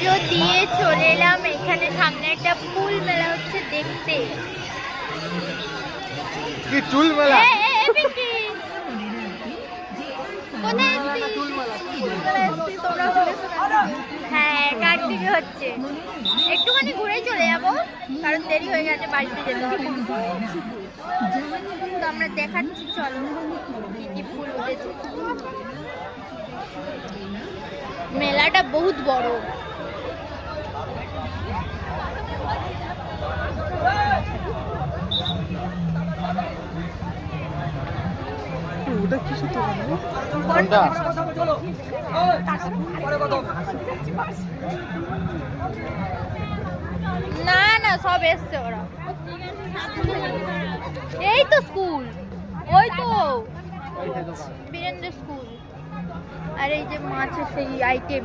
পুজো দিয়ে চলে এলাম এখানে, সামনে একটা ফুল মেলা হচ্ছে দেখতে। কি চুল মেলা? হ্যাঁ, কার্তিকে হচ্ছে। একটুখানি ঘুরে চলে যাবো কারণ দেরি হয়ে গেছে, বাড়িতে যেতে হবে। তো আমরা দেখাচ্ছি, চলো কি কি ফুল উঠেছে। মেলাটা বহুত বড়। ওটা কিসের দোকান? না না, সব এসছে ওরা। এই তো স্কুল, ওই তো বীরেন্দ্র স্কুল। আর এই যে মাছের সেই আইটেম।